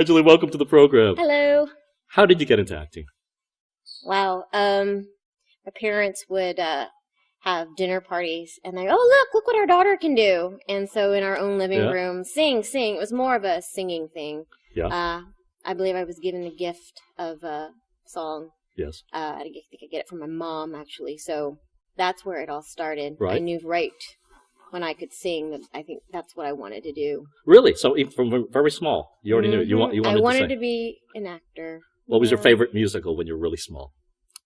Angelie, welcome to the program. Hello. How did you get into acting? Wow. My parents would have dinner parties, and they, oh, look what our daughter can do. And so in our own living room, sing. It was more of a singing thing. Yeah. I believe I was given the gift of a song. Yes. I think I get it from my mom, actually. So that's where it all started. Right. I knew right when I could sing that I think that's what I wanted to do. Really? So even from very small, you already knew you wanted to sing. I wanted to be an actor. What was your favorite musical when you were really small?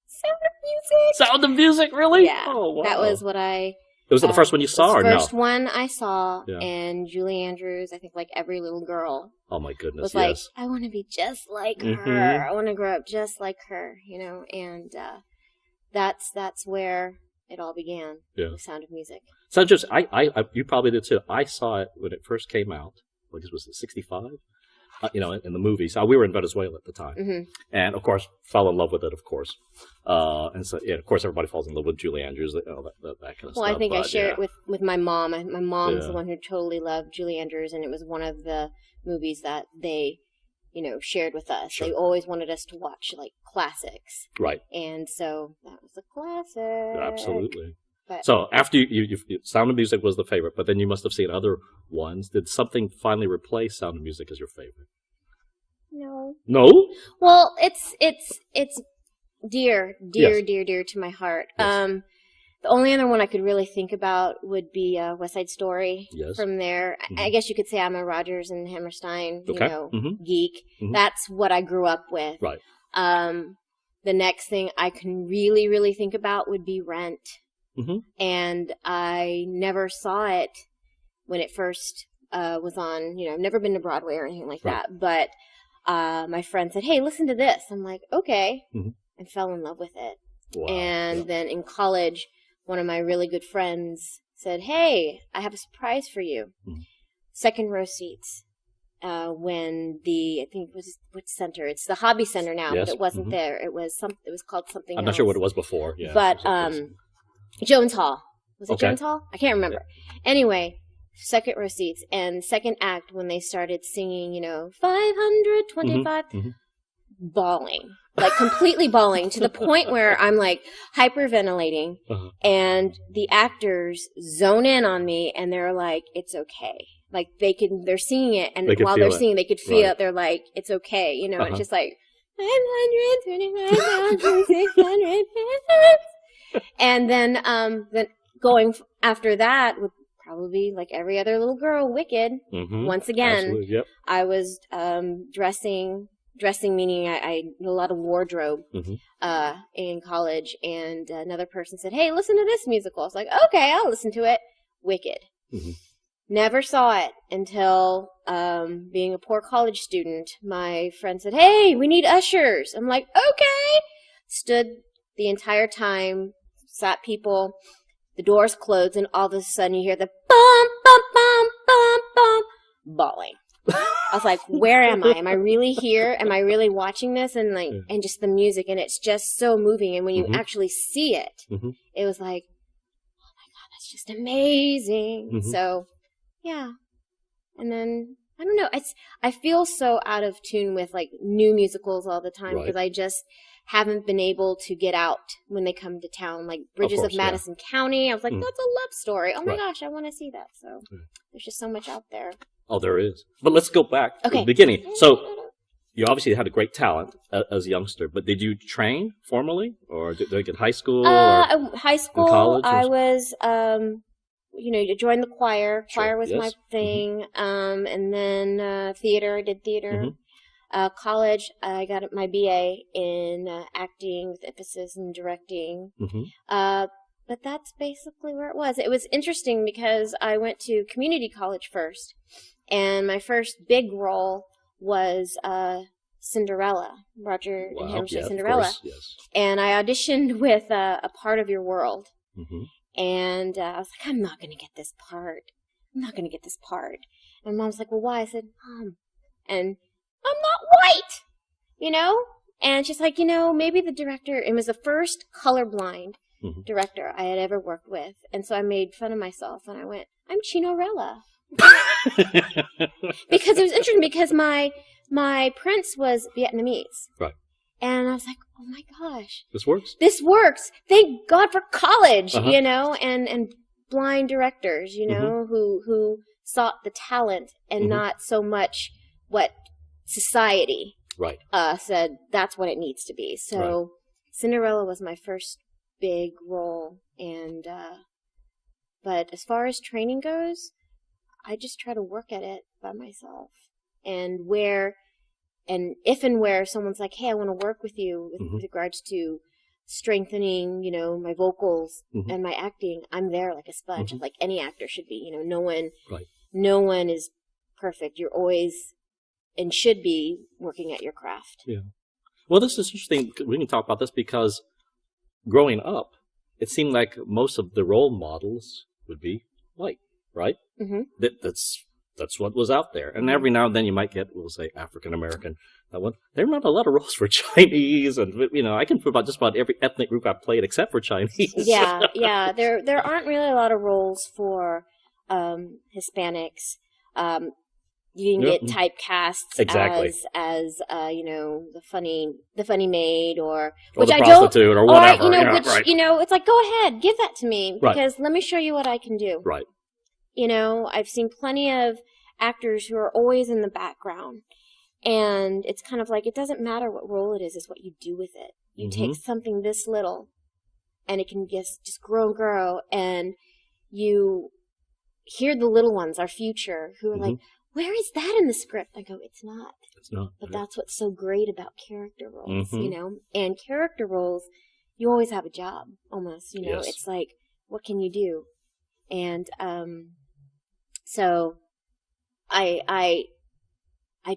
Sound of Music. Sound of Music, really? Yeah. Oh, wow. That was what I... It was the first one you saw, or no? The first one I saw, and Julie Andrews, I think like every little girl. Oh, my goodness, was like, I want to be just like her. I want to grow up just like her, you know, and that's where it all began, the Sound of Music. So just, you probably did too. I saw it when it first came out. What was it, 65? You know, in the movies. We were in Venezuela at the time. And, of course, fell in love with it, of course. And so, of course, everybody falls in love with Julie Andrews, that kind of stuff. Well, I think I share it with my mom. My mom's the one who totally loved Julie Andrews, and it was one of the movies that they, you know, shared with us. Sure. They always wanted us to watch, like, classics. Right. And so that was a classic. Absolutely. But, so after you Sound of Music was the favorite, but then you must have seen other ones. Did something finally replace Sound of Music as your favorite? No. No? Well, it's dear to my heart. Yes. The only other one I could really think about would be West Side Story. Yes. From there, I guess you could say I'm a Rodgers and Hammerstein, you know, geek. That's what I grew up with. Right. The next thing I can really think about would be Rent. And I never saw it when it first was on. You know, I've never been to Broadway or anything like that. But my friend said, "Hey, listen to this." I'm like, "Okay," and fell in love with it. Wow. And then in college, one of my really good friends said, "Hey, I have a surprise for you. Second row seats." When I think it was which center? It's the Hobby Center now, but it wasn't there. It was called something. I'm not sure what it was before. Yeah. But Jones Hall. Was it Jones Hall? I can't remember. Yeah. Anyway, second row seats. And second act, when they started singing, you know, 525, bawling. Like, completely bawling to the point where I'm, like, hyperventilating. And the actors zone in on me, and they're like, it's okay. Like, they're singing it, and while they're singing, they could feel it. They're like, it's okay. You know, it's just like, 525,600. And then going after that would probably, like every other little girl, Wicked. Once again, I was dressing, meaning I did a lot of wardrobe in college. And another person said, "Hey, listen to this musical." I was like, "Okay, I'll listen to it." Wicked. Never saw it until being a poor college student. My friend said, "Hey, we need ushers." I'm like, "Okay." Stood the entire time, sat people, the doors closed, and all of a sudden you hear the bum, bum, bum, bum, bum, bawling. I was like, where am I? Am I really here? Am I really watching this? And like, and just the music, and it's just so moving. And when you actually see it, it was like, oh my God, that's just amazing. So, yeah. And then, I don't know, I feel so out of tune with like new musicals all the time because I just haven't been able to get out when they come to town, like Bridges of Madison County. I was like, that's a love story. Oh my gosh, I want to see that. So there's just so much out there. Oh, there is. But let's go back to the beginning. So you obviously had a great talent as a youngster, but did you train formally, or did you get high school? Or high school, college, I was, you know, to join the choir. Choir was my thing. And then theater, I did theater. College, I got my BA in acting with emphasis in directing. But that's basically where it was. It was interesting because I went to community college first, and my first big role was Cinderella, Roger and Hammerstein Cinderella. And I auditioned with A Part of Your World. And I was like, I'm not going to get this part. And Mom's like, well, why? I said, Mom, and I'm not white, you know? And she's like, you know, maybe the director, it was the first colorblind director I had ever worked with. And so I made fun of myself, and I went, I'm Chinorella. Because it was interesting, because my my prince was Vietnamese. Right. And I was like, oh my gosh. This works? This works. Thank God for college, you know, and blind directors, you know, who sought the talent and not so much what society said that's what it needs to be. So Cinderella was my first big role, and but as far as training goes, I just try to work at it by myself. And if and where someone's like, hey, I want to work with you with regards to strengthening, you know, my vocals and my acting, I'm there like a sponge, like any actor should be. You know, no one is perfect. You're always and should be working at your craft. Yeah. Well, this is interesting. We can talk about this because growing up, it seemed like most of the role models would be white, right? That's what was out there. And every now and then you might get, we'll say, African American. That one. There are not a lot of roles for Chinese, and you know, I can put about just about every ethnic group I've played except for Chinese. Yeah. There aren't really a lot of roles for Hispanics. You can get typecast as you know, the funny maid or which the I prostitute don't, or whatever. Or, you know, you know, it's like, go ahead, give that to me because let me show you what I can do. Right. You know, I've seen plenty of actors who are always in the background, and it's kind of like it doesn't matter what role it is; it's what you do with it. You take something this little, and it can just grow, and you hear the little ones, our future, who are like, where is that in the script? I go, it's not. It's not. But that's what's so great about character roles, you know? And character roles, you always have a job, almost, you know? It's like, what can you do? And so I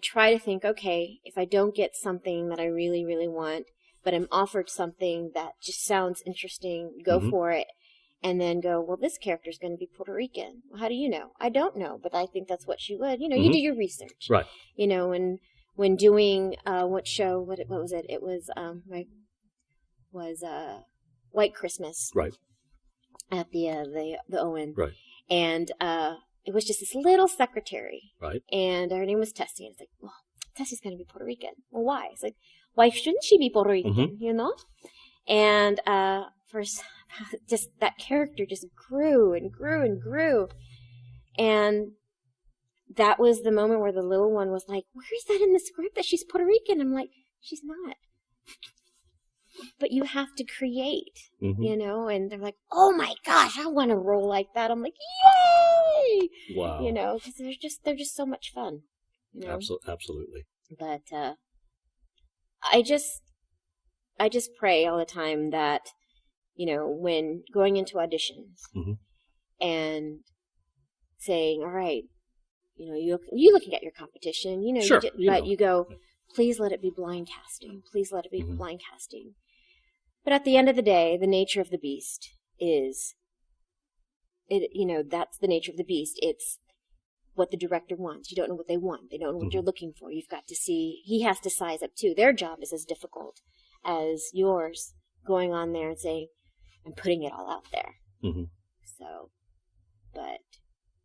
try to think, okay, if I don't get something that I really, really want, but I'm offered something that just sounds interesting, go for it. And then go, well, this character's going to be Puerto Rican. Well, how do you know? I don't know, but I think that's what she would. You know, you do your research. Right. You know, and when doing, what was it? It was, White Christmas. Right. At the Owen. Right. And, it was just this little secretary. Right. And her name was Tessie. And it's like, well, Tessie's going to be Puerto Rican. Well, why? It's like, why shouldn't she be Puerto Rican? You know? And, just that character just grew and grew and grew. And that was the moment where the little one was like, where is that in the script that she's Puerto Rican? I'm like, she's not. But you have to create, you know? And they're like, oh my gosh, I want a role like that. I'm like, yay! Wow. You know, because they're just so much fun. You know? Absolutely. But I just pray all the time that, you know, when going into auditions and saying, all right, you know, you looking at your competition, you know, but you go, please let it be blind casting. Please let it be blind casting. But at the end of the day, the nature of the beast is, you know, that's the nature of the beast. It's what the director wants. You don't know what they want. They don't know what you're looking for. You've got to see, he has to size up too. Their job is as difficult as yours, going on there and saying, and putting it all out there. So, but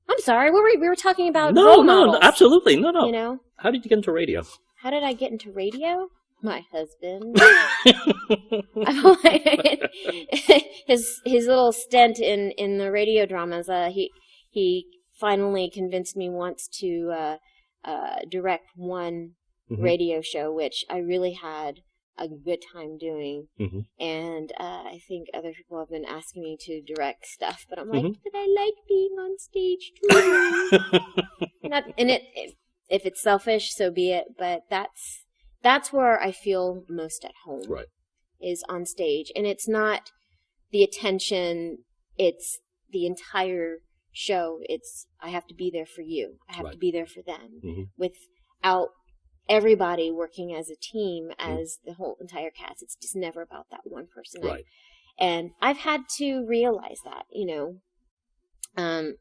I'm sorry, we were talking about role models. No, absolutely, no. You know, how did you get into radio? How did I get into radio? My husband. his little stint in the radio dramas. He finally convinced me once to direct one radio show, which I really had a good time doing. And I think other people have been asking me to direct stuff, but I'm like, but I like being on stage too. Not in it. If it's selfish, so be it. But that's where I feel most at home. Right. Is on stage, and it's not the attention; it's the entire show. It's I have to be there for you. I have to be there for them. Without everybody working as a team, as the whole entire cast, it's just never about that one person. Right. And I've had to realize that, you know,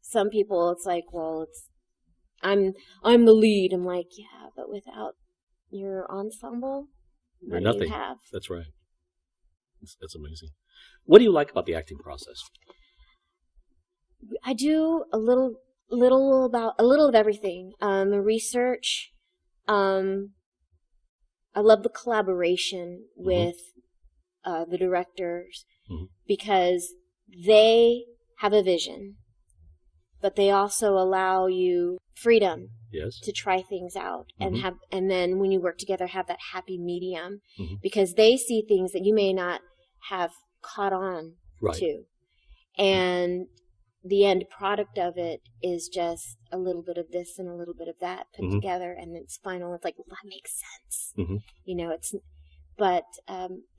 some people, it's like, well, I'm the lead. I'm like, yeah, but without your ensemble, you're what nothing. do you have? That's right. That's amazing. What do you like about the acting process? I do a little of everything. Research. I love the collaboration with the directors because they have a vision, but they also allow you freedom to try things out and then when you work together, have that happy medium because they see things that you may not have caught on to. And the end product of it is just a little bit of this and a little bit of that put together, and it's final. It's like, well, that makes sense. You know, but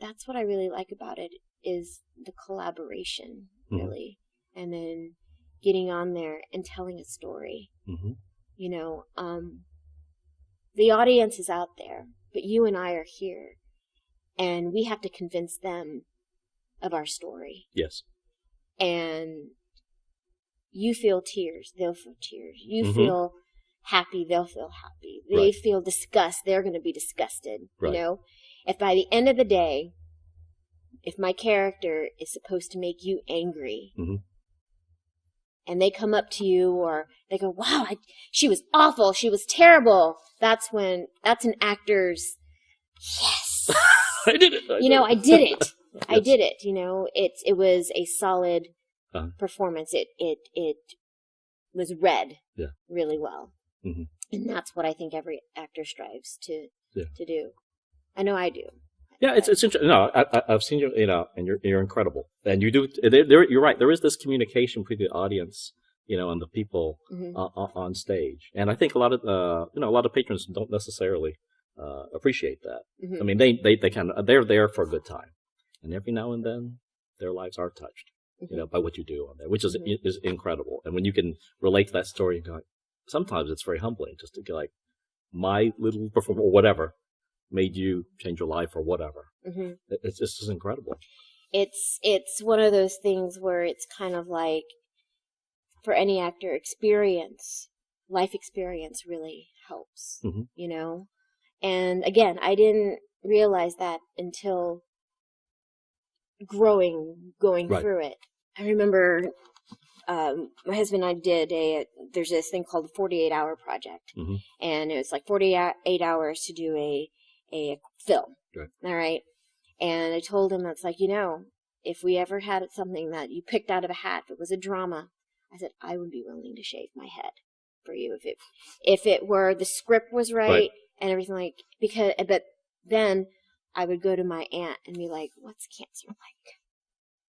that's what I really like about it is the collaboration, really, and then getting on there and telling a story. You know, the audience is out there, but you and I are here, and we have to convince them of our story. Yes. And you feel tears, they'll feel tears. You feel happy, they'll feel happy. They feel disgust, they're going to be disgusted. You know, if by the end of the day, if my character is supposed to make you angry, and they come up to you or they go, wow, she was awful, she was terrible, that's an actor's, yes. I did it. I did it. I did it. You know, it was a solid performance. It was read really well, and that's what I think every actor strives to do. I know I do. Yeah, it's interesting. No, I've seen you, and you're incredible, and you do. You're right. There is this communication between the audience, and the people on stage, and I think a lot of patrons don't necessarily appreciate that. I mean, they're there for a good time. And every now and then, their lives are touched, by what you do on there, which is incredible. And when you can relate to that story, sometimes it's very humbling just to go like, my little performance or whatever made you change your life or whatever. It's just incredible. It's one of those things where it's kind of like, for any actor, life experience really helps, And again, I didn't realize that until going through it. I remember my husband and I did there's this thing called the 48-hour project, and it was like 48 hours to do a film. All right, and I told him, that's like, if we ever had something that you picked out of a hat, if it was a drama, I said I would be willing to shave my head for you if it were the script was right. And everything, but then I would go to my aunt and be like, what's cancer like?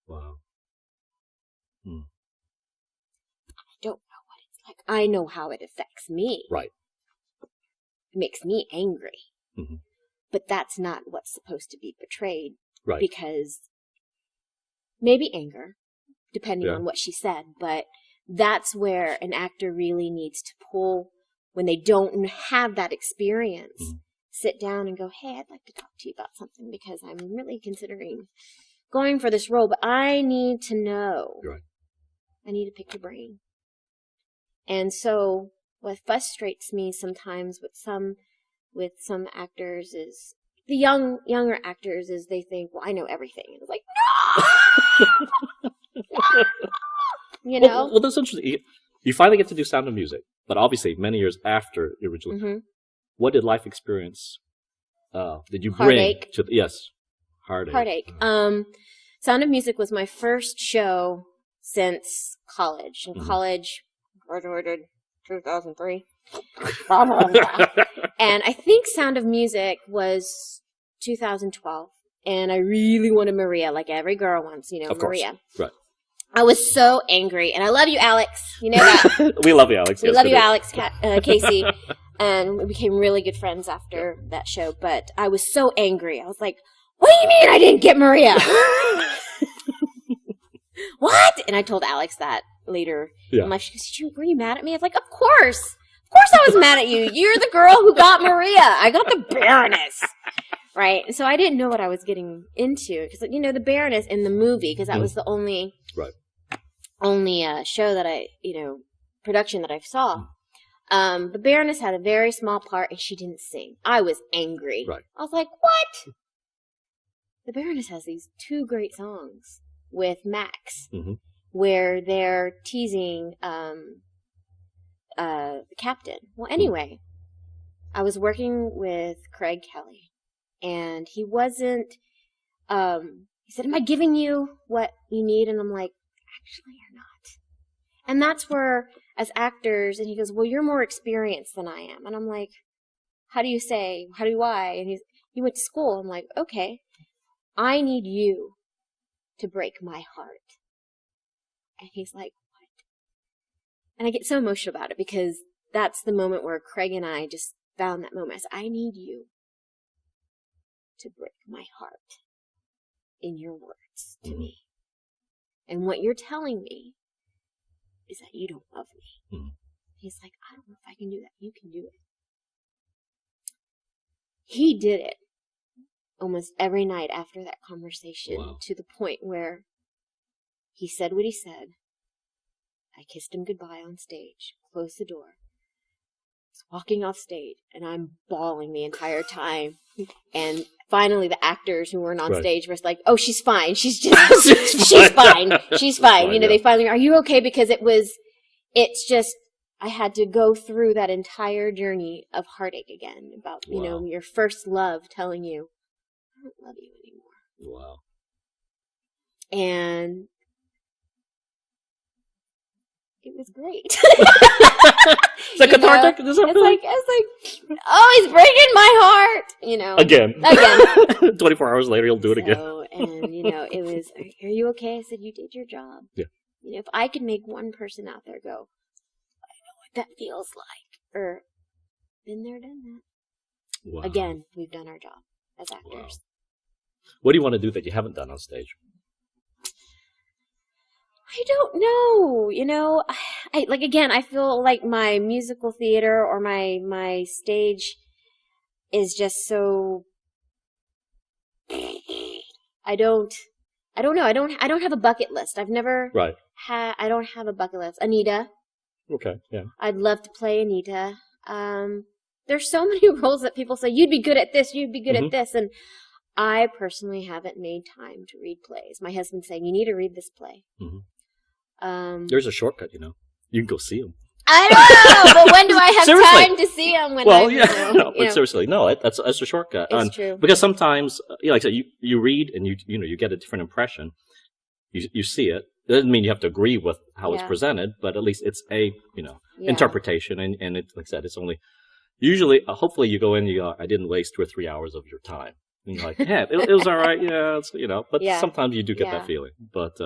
Wow. I don't know what it's like. I know how it affects me. Right. It makes me angry. But that's not what's supposed to be portrayed. Right. Because maybe anger, depending on what she said, but that's where an actor really needs to pull. When they don't have that experience, sit down and go, hey, I'd like to talk to you about something because I'm really considering going for this role, but I need to know. Right. I need to pick your brain. And so what frustrates me sometimes with some actors is, the younger actors, is they think, well, I know everything. And it's like, no! Well, that's interesting. You finally get to do Sound of Music. But obviously, many years after originally, what did life experience did you bring Heartache. to? Yes, heartache. Sound of Music was my first show since college. In college, graduated 2003, and I think Sound of Music was 2012. And I really wanted Maria, like every girl wants, of Maria. Course. Right. I was so angry, and I love you, Alex. You know that. We love you, Alex. We love you, Alex, Casey. And we became really good friends after that show. But I was so angry. I was like, what do you mean I didn't get Maria? What? And I told Alex that later. Yeah. I'm like, were you mad at me? I was like, of course. Of course I was mad at you. You're the girl who got Maria. I got the Baroness. Right? And so I didn't know what I was getting into. Because, the Baroness in the movie, because that was the only show that I, production that I saw. The Baroness had a very small part, and she didn't sing. I was angry. Right. I was like, what? The Baroness has these 2 great songs with Max, where they're teasing the captain. Well, anyway, I was working with Craig Kelly, and he wasn't, he said, am I giving you what you need? And I'm like, actually, you're not. And that's where, as actors, and he goes, well, you're more experienced than I am. And I'm like, how do you say? How do I? And he went to school. I'm like, okay, I need you to break my heart. And he's like, what? And I get so emotional about it because that's the moment where Craig and I just found that moment. I said, I need you to break my heart in your words to me. And what you're telling me is that you don't love me. He's like, I don't know if I can do that. You can do it. He did it almost every night after that conversation to the point where he said what he said. I kissed him goodbye on stage, closed the door, was walking off stage, and I'm bawling the entire time. And finally the actors who weren't on stage were like, oh, she's fine. She's just, she's fine. She's fine. You know, they finally, are you okay? Because it's just, I had to go through that entire journey of heartache again about, you know, your first love telling you, I don't love you anymore. Wow. And it was great. Is that cathartic? It's like, oh, he's breaking my heart. You know, again. 24 hours later, he'll do it again. And you know, it was. Are you okay? I said, you did your job. Yeah. You know, if I could make one person out there go, I know what that feels like, or been there, done that. Wow. Again, we've done our job as actors. Wow. What do you want to do that you haven't done on stage? I don't know. You know, I feel like my musical theater or my stage is just so. I don't know. I don't have a bucket list. I've never I don't have a bucket list. Anita. Okay. Yeah. I'd love to play Anita. There's so many roles that people say you'd be good at this. You'd be good at this, and I personally haven't made time to read plays. My husband's saying you need to read this play. There's a shortcut, you know. You can go see them. I don't know, but when do I have time to see them? But seriously, no, that's a shortcut. It's true. Because sometimes, like I said, you read and you get a different impression. You see it. It doesn't mean you have to agree with how it's presented, but at least it's a interpretation. And it, like I said, it's only usually, hopefully, you go in, you go, I didn't waste 2 or 3 hours of your time. And you're like, yeah, it was all right. Yeah, it's, but sometimes you do get that feeling. But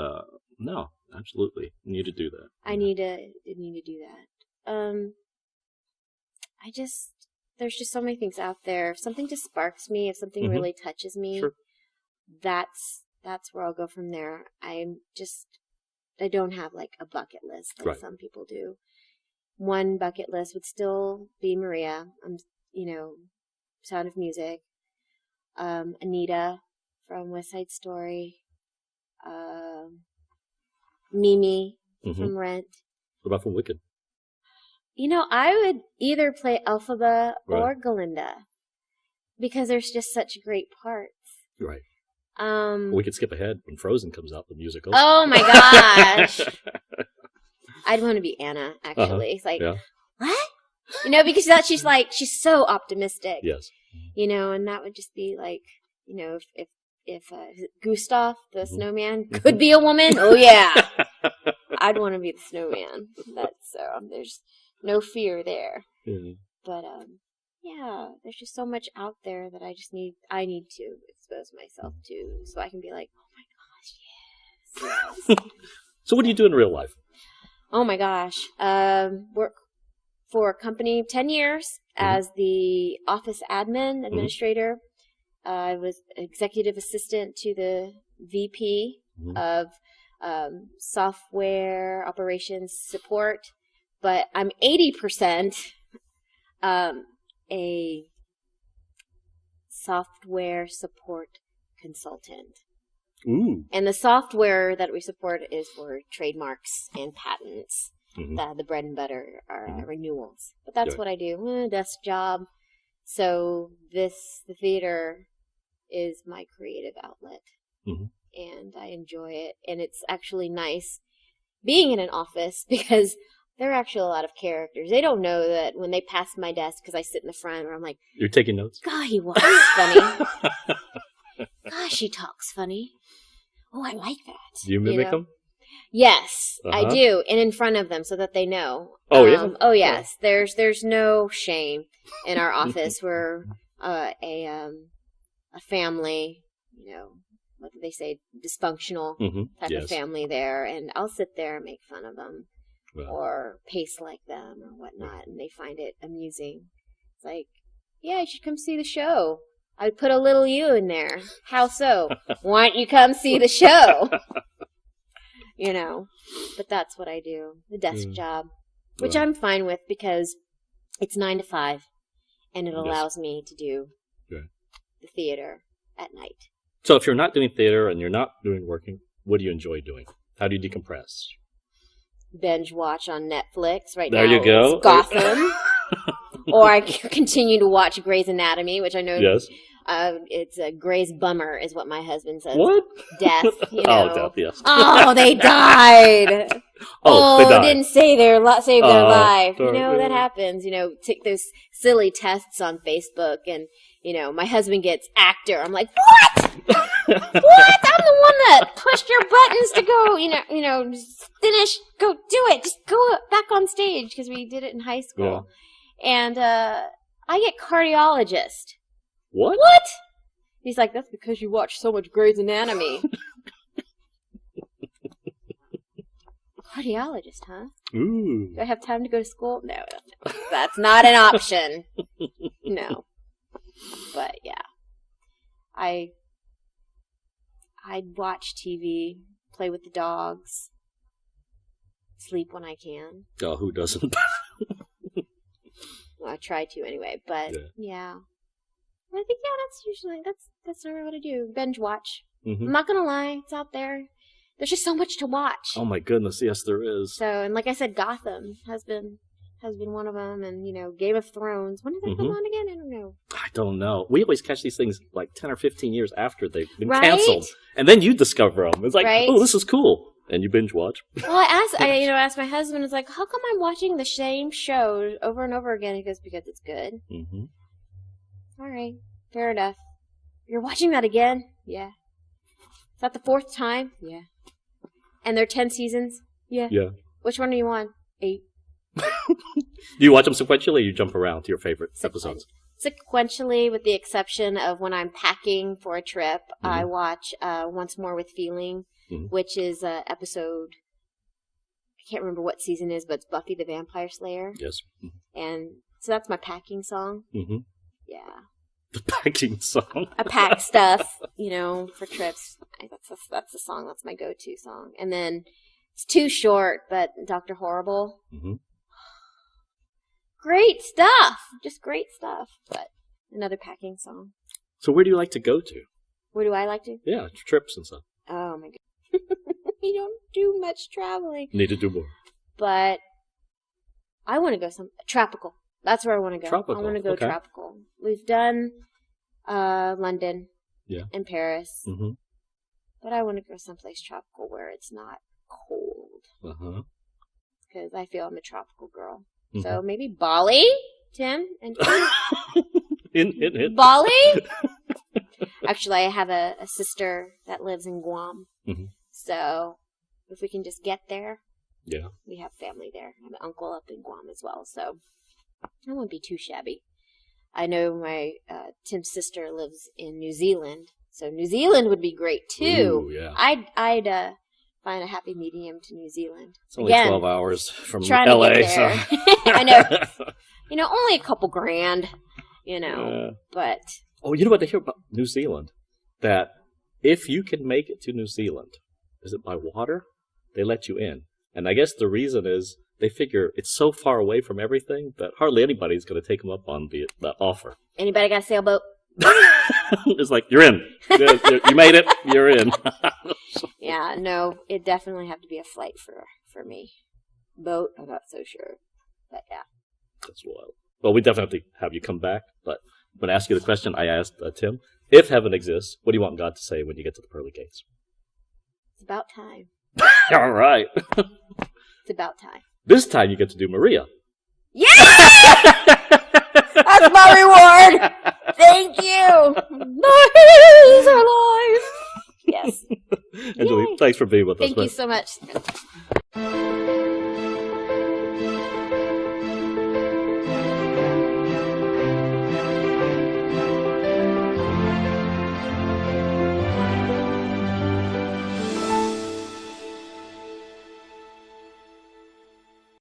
no. Absolutely, you need to do that. I need to do that. There's just so many things out there. If something just sparks me, if something really touches me, that's where I'll go from there. I don't have like a bucket list like some people do. One bucket list would still be Maria. Sound of Music. Anita from West Side Story. Mimi from Rent. What about from Wicked? You know, I would either play Elphaba or Galinda because there's just such great parts. Right. We could skip ahead when Frozen comes out, the musical. Oh my gosh. I'd want to be Anna, actually. It's like, what? You know, because she's so optimistic. Yes. You know, and that would just be like, you know, if Gustav, the snowman, could be a woman, oh yeah, I'd want to be the snowman. That's there's no fear there. But there's just so much out there that I need to expose myself to, so I can be like, oh my gosh, yes. So what do you do in real life? Oh my gosh, work for a company 10 years as the office administrator. I was executive assistant to the VP of software operations support, but I'm 80% a software support consultant. Ooh. And the software that we support is for trademarks and patents. The bread and butter are renewals. But that's what I do. Desk job. So the theater is my creative outlet, and I enjoy it. And it's actually nice being in an office because They're actually a lot of characters. They don't know that when they pass my desk, because I sit in the front, where I'm like, you're taking notes? God, he walks funny. Gosh, he talks funny. Oh, I like that. Do you mimic them? Yes, I do, and in front of them so that they know. Oh, yeah? Oh, yes. Yeah. There's no shame in our office. We're a family, what do they say, dysfunctional type of family there, and I'll sit there and make fun of them or pace like them or whatnot, and they find it amusing. It's like, yeah, you should come see the show. I'd put a little you in there. How so? Why don't you come see the show? But that's what I do. The desk job, which I'm fine with because it's 9 to 5, and it allows me to do the theater at night. So if you're not doing theater and you're not doing working, what do you enjoy doing? How do you decompress? Binge watch on Netflix right now. There you go. It's Gotham. Or I continue to watch Grey's Anatomy, which I know it's a Grey's bummer is what my husband says. What? Death. Oh, death, yes. Oh, they died. They died. Didn't say save their life. That happens. Take those silly tests on Facebook and, my husband gets actor. I'm like, what? What? I'm the one that pushed your buttons to go, just finish, go do it. Just go back on stage because we did it in high school. Yeah. And I get cardiologist. What? What? He's like, that's because you watch so much Grey's Anatomy. Cardiologist, huh? Ooh. Do I have time to go to school? No. That's not an option. No. But yeah. I watch TV, play with the dogs, sleep when I can. Oh, who doesn't? Well, I try to anyway, but yeah. I think that's usually that's what I do. Binge watch. I'm not gonna lie, it's out there. There's just so much to watch. Oh my goodness, yes there is. So, and like I said, Gotham has been one of them, and Game of Thrones. When did that come on again? I don't know. We always catch these things like 10 or 15 years after they've been canceled, and then you discover them. It's like, oh, this is cool, and you binge watch. Well, I asked my husband, it's like, how come I'm watching the same show over and over again? He goes, because it's good. All right, fair enough. You're watching that again? Yeah. Is that the 4th time? Yeah. And they're 10 seasons? Yeah. Yeah. Which one are you on? 8. Do you watch them sequentially or you jump around to your favorite episodes? Sequentially, with the exception of when I'm packing for a trip, I watch Once More with Feeling, which is episode, I can't remember what season it is, but it's Buffy the Vampire Slayer. Yes. And so that's my packing song. Yeah. The packing song. I pack stuff, for trips. That's the song. That's my go-to song. And then it's too short, but Dr. Horrible. Great stuff. Just great stuff. But another packing song. So where do you like to go to? Where do I like to? Yeah, trips and stuff. Oh, my God. You don't do much traveling. Need to do more. But I want to go tropical. That's where I want to go. Tropical. I want to go tropical. We've done London and Paris. But I want to go someplace tropical where it's not cold. Because I feel I'm a tropical girl. So maybe Bali, Tim? And Bali? Actually, I have a sister that lives in Guam. So if we can just get there, we have family there. I have an uncle up in Guam as well. So I won't be too shabby. I know my Tim's sister lives in New Zealand, so New Zealand would be great too. Ooh, yeah. I'd find a happy medium to New Zealand. It's only 12 hours from LA. So. I know. Only a couple grand. But oh, you know what I hear about New Zealand? That if you can make it to New Zealand, is it by water? They let you in, and I guess the reason is they figure it's so far away from everything that hardly anybody's going to take them up on the offer. Anybody got a sailboat? It's like, you're in. You made it. You're in. Yeah, no, it'd definitely have to be a flight for me. Boat, I'm not so sure. But yeah. That's wild. Well, we definitely have you come back. But when I asked you the question, I asked Tim, if heaven exists, what do you want God to say when you get to the pearly gates? It's about time. All right. It's about time. This time you get to do Maria. Yeah! That's my reward! Thank you! These are lies! Yes. Angelie, thanks for being with us. Thank you so much.